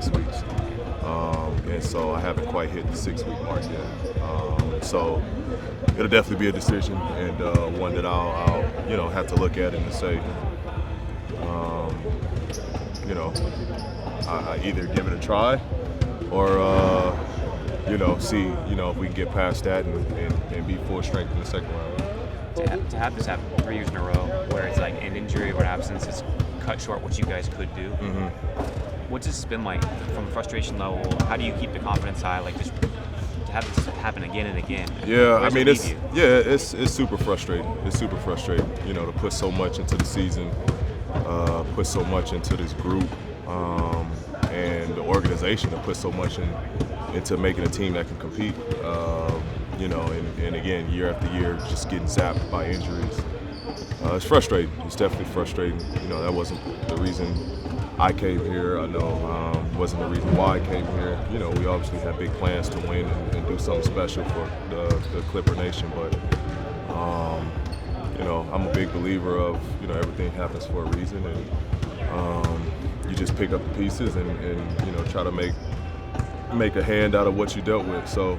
6 weeks. And so I haven't quite hit the 6-week mark yet. So it'll definitely be a decision, and one that I'll have to look at and to say, I either give it a try or see if we can get past that and be full strength in the second round. To have this happen 3 years in a row, where it's like an injury or absence has cut short what you guys could do. Mm-hmm. What's this been like from a frustration level? How do you keep the confidence high, like just to have this happen again and again? Yeah, I mean it's super frustrating. It's super frustrating, to put so much into the season, put so much into this group, and the organization to put so much into making a team that can compete. And again, year after year, just getting zapped by injuries. It's frustrating. It's definitely frustrating. That wasn't the reason I came here. I know wasn't the reason why I came here. We obviously had big plans to win and do something special for the Clipper Nation. But I'm a big believer of everything happens for a reason, and you just pick up the pieces and try to make a hand out of what you dealt with. So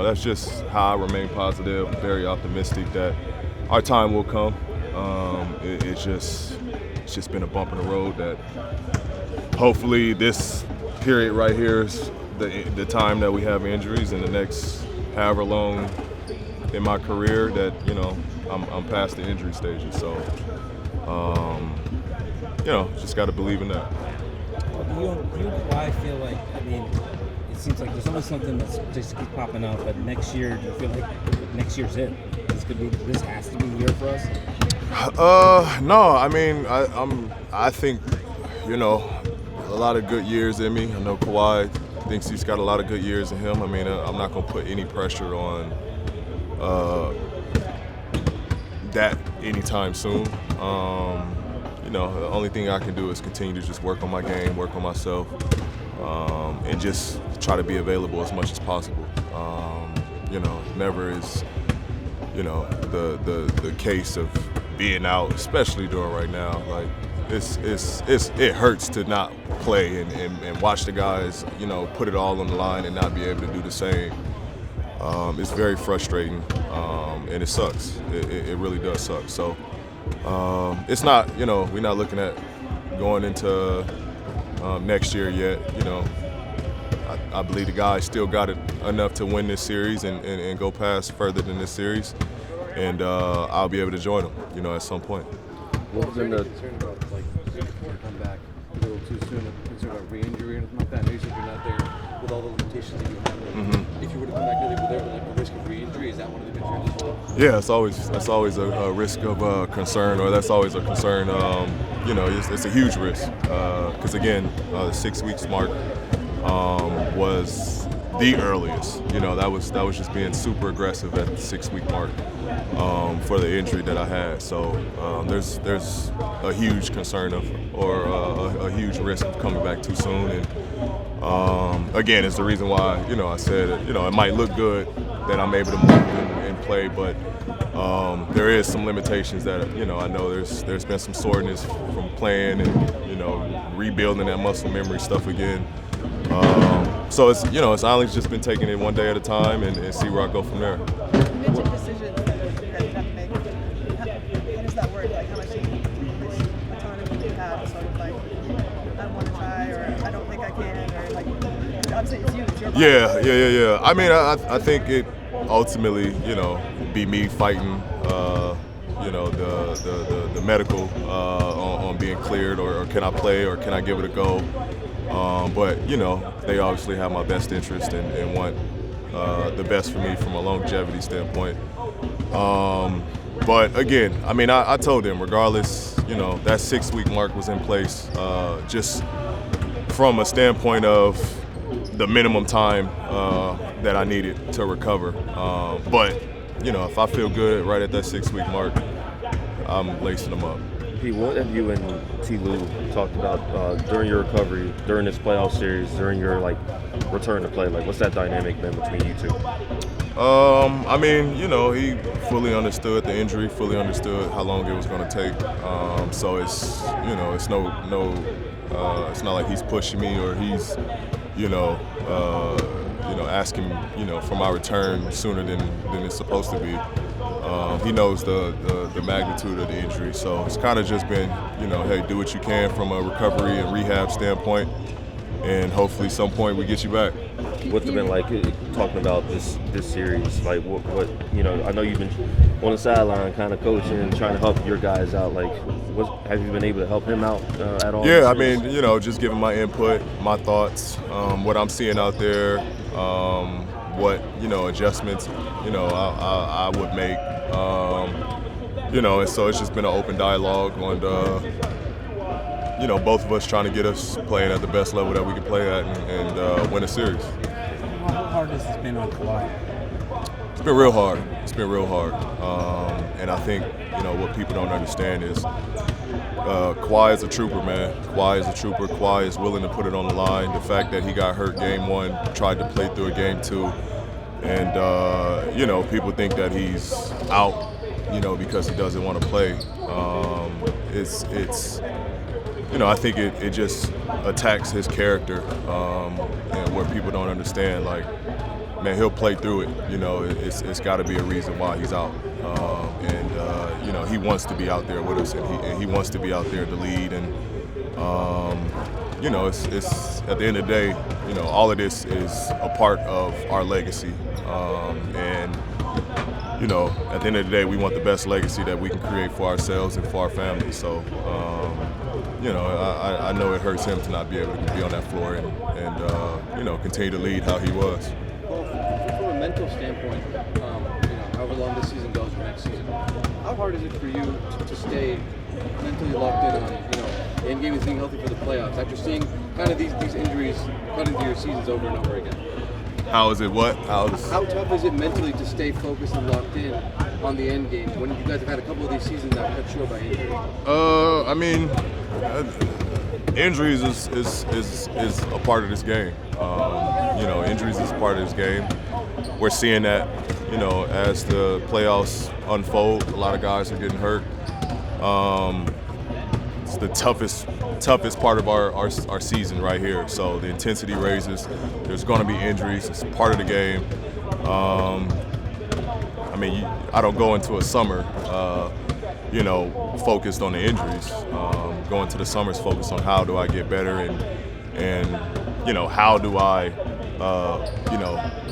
that's just how I remain positive, very optimistic that our time will come. It's just been a bump in the road that hopefully this period right here is the time that we have injuries, and the next however long in my career that I'm past the injury stages. So just got to believe in that. I feel like, it seems like there's always something that's just keeps popping up, but next year, do you feel like next year's it? This has to be the year for us? No, I think, a lot of good years in me. I know Kawhi thinks he's got a lot of good years in him. I'm not going to put any pressure on that anytime soon. The only thing I can do is continue to just work on my game, work on myself, and just try to be available as much as possible. Never is, the case of being out, especially during right now. Like it hurts to not play and watch the guys, put it all on the line and not be able to do the same. It's very frustrating, and it sucks. It really does suck. So. It's not, we're not looking at going into next year yet. I believe the guys still got it enough to win this series and go past further than this series, and I'll be able to join them, at some point. What was in the concern about come back a little too soon? Concern about re-injury or anything like that? I know you said you're not there with all the limitations that you have. Mm-hmm. If you were to come back early, would there be a risk of re-injury? Is that one of the concerns as well? Yeah, that's always a risk of concern, or that's always a concern. It's a huge risk because again, the 6 weeks mark was the earliest. That was just being super aggressive at the 6-week mark for the injury that I had. So there's a huge concern or a huge risk of coming back too soon. And again, it's the reason why I said it might look good that I'm able to move and play, but there is some limitations that I know there's been some soreness from playing and rebuilding that muscle memory stuff again. So it's it's only just been taking it one day at a time and see where I go from there. You mentioned decisions that you guys have to make. How does that work? Like how much autonomy do you have? Sort of like I want to try, or I don't think I can, or like obviously it's you, it's your body. Yeah. I think it ultimately be me fighting the medical on being cleared, or can I play, or can I give it a go. But they obviously have my best interest and want the best for me from a longevity standpoint. But again, I told them regardless, that 6-week mark was in place just from a standpoint of the minimum time that I needed to recover. But if I feel good right at that 6-week mark, I'm lacing them up. Pete, what have you and T. Lou talked about during your recovery, during this playoff series, during your return to play? What's that dynamic been between you two? He fully understood the injury, fully understood how long it was going to take. So it's no It's not like he's pushing me or he's, asking, for my return sooner than it's supposed to be. He knows the magnitude of the injury, so it's kind of just been, hey, do what you can from a recovery and rehab standpoint, and hopefully some point we get you back. What's it been like talking about this series? Like, what I know you've been on the sideline kind of coaching, trying to help your guys out. Like, have you been able to help him out at all? Yeah, I mean, just giving my input, my thoughts, what I'm seeing out there, what, adjustments, I would make, and so it's just been an open dialogue on, both of us trying to get us playing at the best level that we can play at and win a series. How hard has this been on Kawhi? It's been real hard. And I think, what people don't understand is Kawhi is a trooper, man. Kawhi is a trooper. Kawhi is willing to put it on the line. The fact that he got hurt game 1, tried to play through a game 2, and, people think that he's out, because he doesn't want to play. I think it just attacks his character, and where people don't understand, like, man, he'll play through it. It's got to be a reason why he's out, and he wants to be out there with us, and he wants to be out there to lead, and it's at the end of the day, all of this is a part of our legacy, and at the end of the day, we want the best legacy that we can create for ourselves and for our families. So, I know it hurts him to not be able to be on that floor and continue to lead how he was. Well, from a mental standpoint, however long this season goes or next season, how hard is it for you to stay mentally locked in on, the end game is being healthy for the playoffs after seeing kind of these injuries cut into your seasons over and over again? How is it what? How tough is it mentally to stay focused and locked in on the end game when you guys have had a couple of these seasons that cut short by injury? I mean, injuries is a part of this game. Injuries is a part of this game. We're seeing that, as the playoffs unfold, a lot of guys are getting hurt. It's the toughest part of our season right here. So the intensity raises. There's going to be injuries. It's part of the game. I don't go into a summer, focused on the injuries. Go into the summers focused on how do I get better and how do I,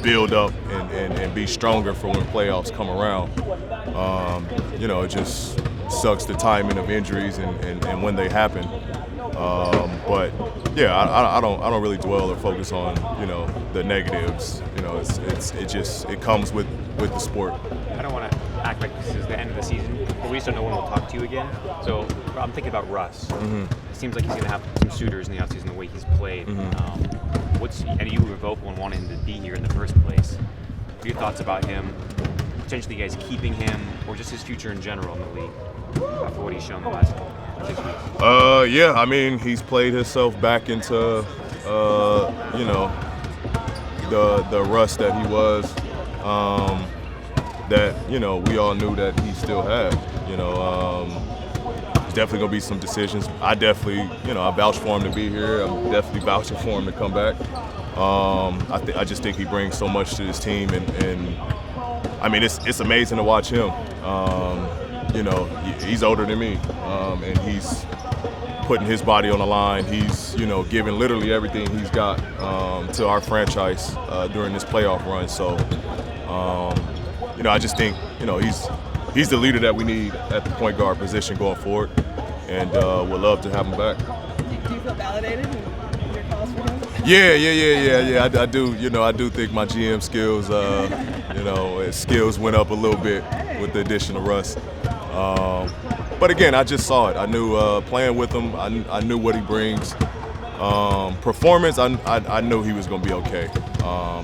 build up and be stronger for when playoffs come around. It just sucks the timing of injuries and when they happen. But yeah, I don't really dwell or focus on the negatives. It comes with the sport. I don't want to act like this is the end of the season, but we just don't know when we'll talk to you again. So I'm thinking about Russ. Mm-hmm. It seems like he's going to have some suitors in the offseason the way he's played. Mm-hmm. And you were vocal in wanting to be here in the first place. What are your thoughts about him, potentially you guys keeping him, or just his future in general in the league after what he's shown the last 6 weeks? Yeah, I mean, he's played himself back into, the Russ that he was, that, we all knew that he still had. There's definitely going to be some decisions. I definitely, I vouch for him to be here. I'm definitely vouching for him to come back. I just think he brings so much to this team, and I mean, it's amazing to watch him. He's older than me, and he's putting his body on the line. He's, giving literally everything he's got to our franchise during this playoff run. So, I just think, he's the leader that we need at the point guard position going forward, and we'd love to have him back. Do you feel validated in your calls for him? Yeah. I do. I do think my GM skills, skills went up a little bit with the addition of Russ. But again, I just saw it. I knew playing with him. I knew what he brings. Performance, I knew he was going to be okay.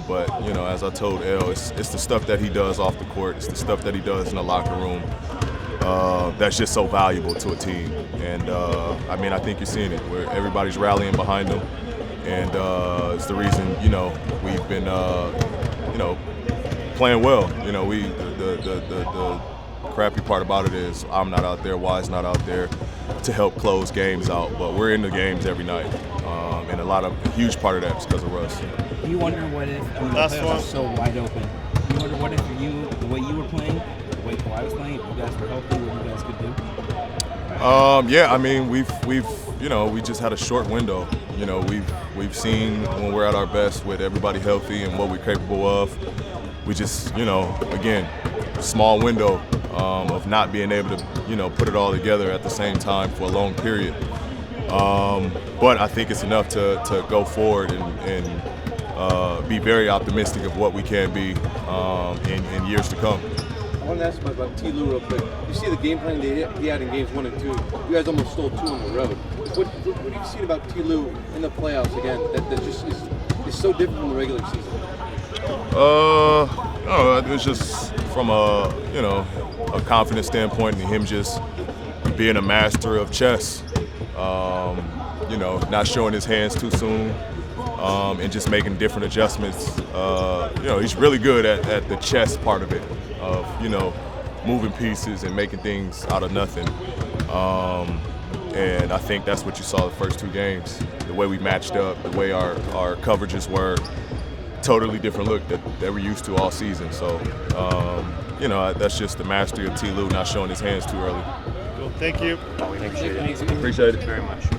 But as I told Elle, it's the stuff that he does off the court. It's the stuff that he does in the locker room. That's just so valuable to a team. And I think you're seeing it where everybody's rallying behind him. And it's the reason we've been playing well. The crappy part about it is I'm not out there, Y's not out there to help close games out. But we're in the games every night, and a huge part of that is because of Russ. You wonder what if the playoffs are so wide open. You wonder what if the way you were playing, the way Kawhi was playing, if you guys were healthy, what you guys could do. Yeah, I mean, we just had a short window. We've seen when we're at our best with everybody healthy and what we're capable of. We just, again, small window of not being able to, put it all together at the same time for a long period. But I think it's enough to go forward and be very optimistic of what we can be in years to come. I want to ask about T. Lue real quick. You see the game plan that he had in games 1 and 2. You guys almost stole 2 on the road. What have you seen about T. Lue in the playoffs again that just is so different from the regular season? No, it's just from a confidence standpoint and him just being a master of chess. Not showing his hands too soon. And just making different adjustments. He's really good at the chess part of it, of moving pieces and making things out of nothing. And I think that's what you saw the first 2 games. The way we matched up, the way our coverages were, totally different look that we're used to all season. So, that's just the mastery of T. Lue not showing his hands too early. Cool. Thank you. We appreciate it. Appreciate it very much.